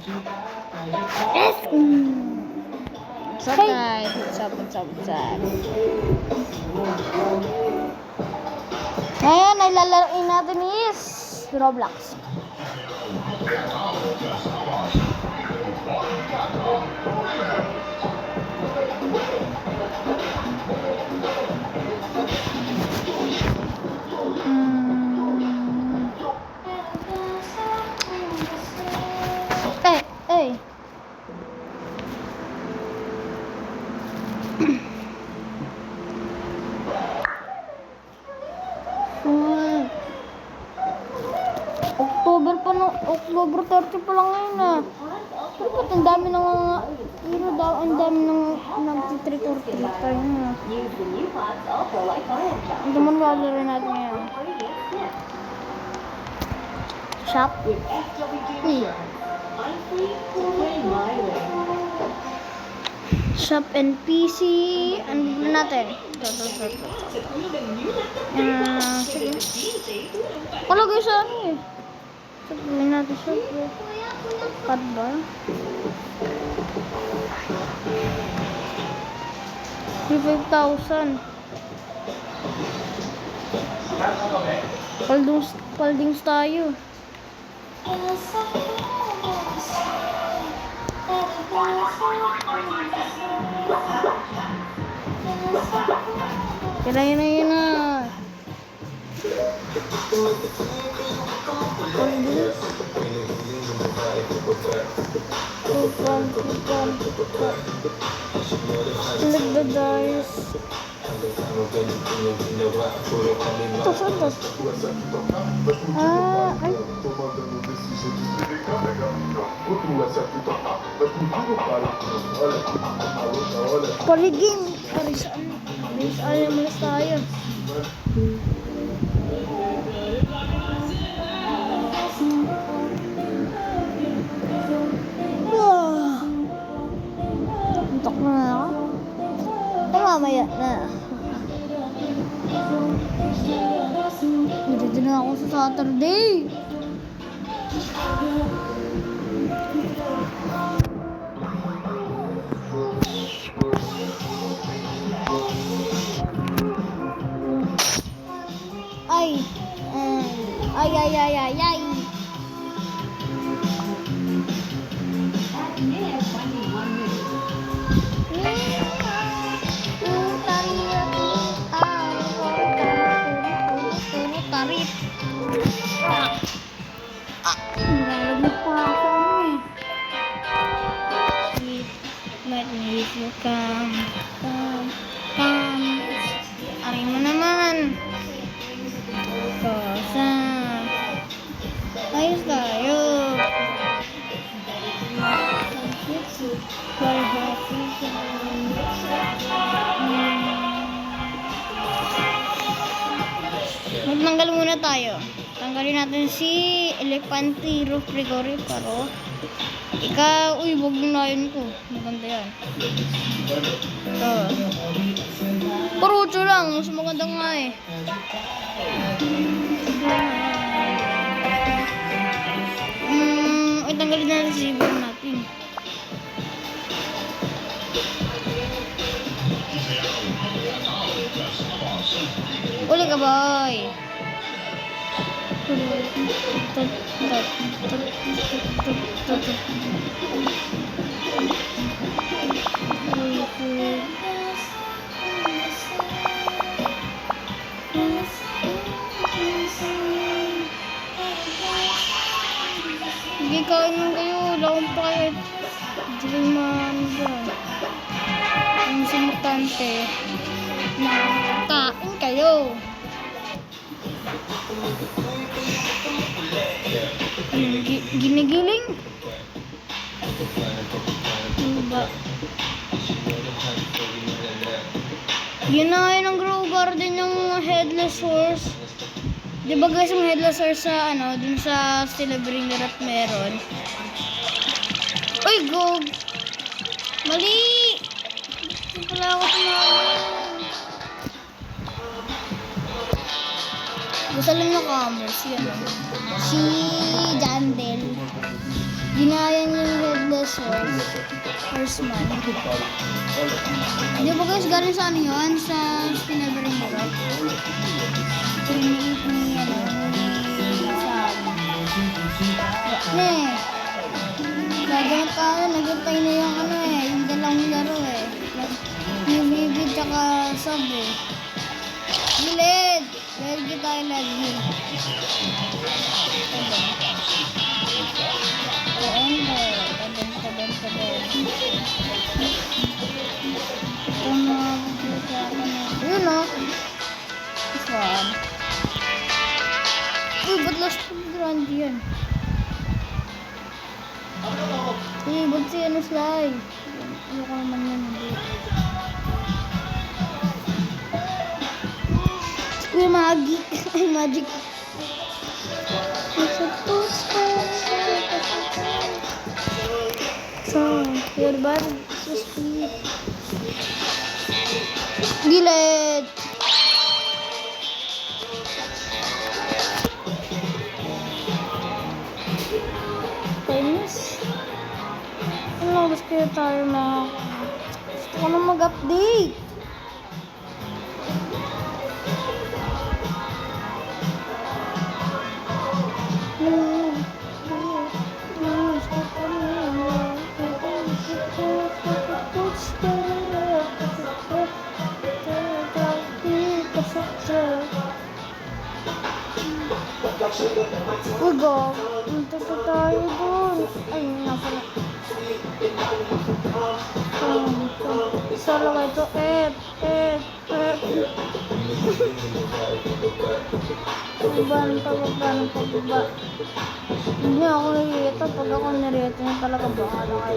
Yes! What's up, guys? What's up? Ngayon, ay lalaroin natin is Roblox. Hey. October 30 pa lang ngayon ah. Pero ba't ang dami ng nag-trick or treat tayo na. Ito man lalaro natin ngayon. Shop. Shop and PC. Ano ba natin? Sige. Kalagay sa ano eh. Sabihin natin siya. Card ba? $5,000. Paldings tayo. Yun na. Look the dice. Ito. Ay. Paliging. Parisaan mo na tayo. Antok na ako. Mamaya na. Dito na ako sa Saturday. Ay. Nalaglag pa ako eh. Let me come. Aray mo naman. Kosa. Ayos tayo. Magtanggal muna tayo. Tanggalin natin si Elepantiro Frigori Paro. Ikaw, wag yung layon ko. Maganda yan. Ito. Parucho lang. Mas maganda nga eh. Tanggalin natin si Zibor natin. Uli ka, boy. Sige, kain lang kayo. Laong pa kahit hindi man dyan. Ang simutante. Kain kayo. Ginigiling? Diba? Yun na ngayon ang Grow Garden yung Headless Horse. Diba guys, yung Headless Horse sa dun sa Celebringer at meron. Uy, go! Mali! Hindi pala ako tumawag. Gusto lang na commerce, yun. Si Jandel. Ginayan yung Headless Horseman. Di ba guys, galing sa ano yun? Sa Snevering Rock. Ni Sam. Nagantay na yung ano eh, yung dalawang laro eh. Yung Vivid tsaka Sub eh. Gilid! Lagi tayo lagi. Yun o. This one. Uy, ba't last grand yan? Eh, ba't siya na-slide? Ano ko naman yan, hindi. Uy, magic. Ay, magic. So, your body so sweet. Gilid! Famous? Ano, gusto kaya tayo gusto ko na mag-update. Ugo, punta pa tayo doon. Ay, napala. Solo ba ito? Pababa. Hindi ako nirito. Pag ako nirito niya talaga baka kayo.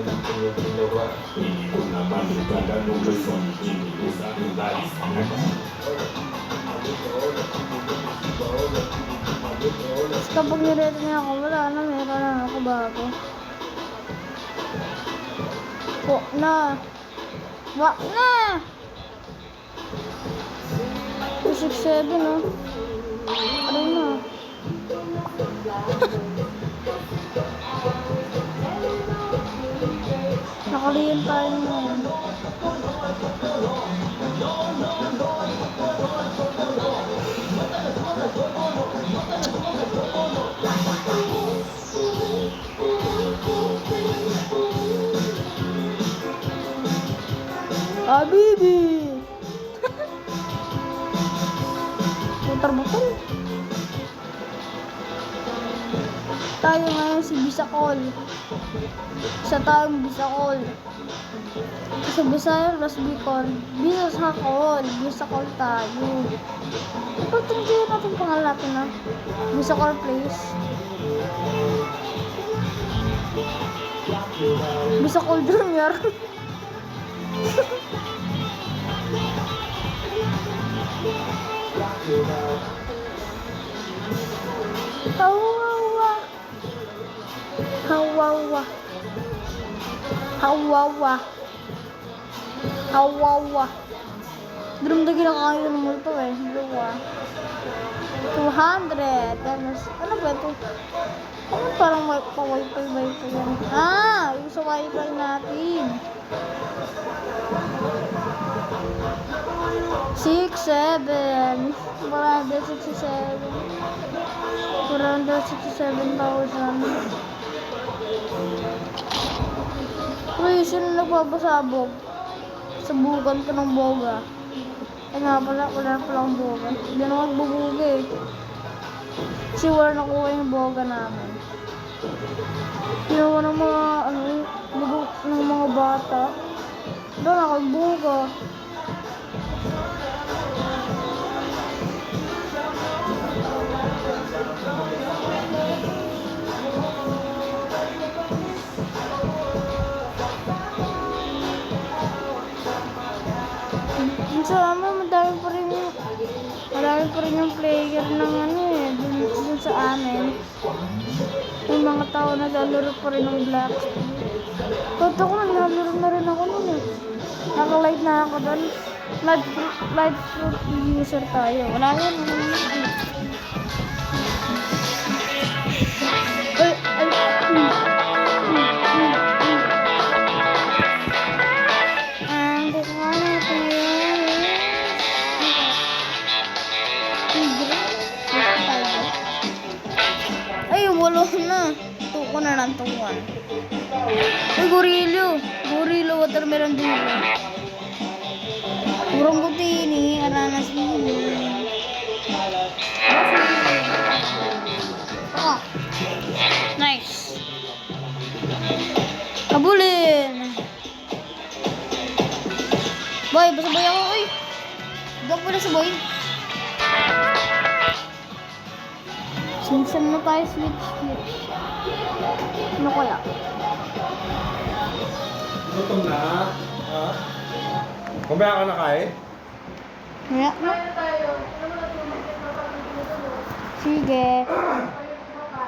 Tapos kapag nirito niya ako, wala na, meron na ako bago. Wak na! 267 oh. Ano na? Nakaliyan tayo ngayon. Habibi! Butar-butar. Tayo ngayon si Bisacol. Isa tayong Bisacol. Sa Bisaya plus Bicol. Bisacol tayo. Ito tingnan natin pangalan natin na. Bisacol Place. Bisacol Junior. Hawawa. Drumdagin ako kayo ng multo eh. 200. Ano ba ito? Ano parang pa-wifi yan? Yung sa wifi natin. 467,000. Uy, sino nagpapasabog? Sabugan ko ng boga. Ay nga pala, wala palang boga. Hindi na magbubuga eh. Kasi wala nakuha yung boga namin. Ginawa ng mga, ng mga bata. Doon ako buga. Madami pa rin yung player ng dun sa amin. Yung mga tao naglalaro pa rin ng Black. Toto ko naglalaro na rin ako nun eh. Naka-live na ako dun. Live fruit user tayo. Wala yan. Tuko na lang, tukuan. Uy, gorillo. Gorillo, watermelon dulo. Urong butini, aranas mili. Ah, nice. Kabulin. Boy, basta boy ako, uy. Dog mo na sa boy. Sinsan na tayo, switch. Ano kaya? Gutom na? Ha? Kumaya ka na kain? Kaya? Sige.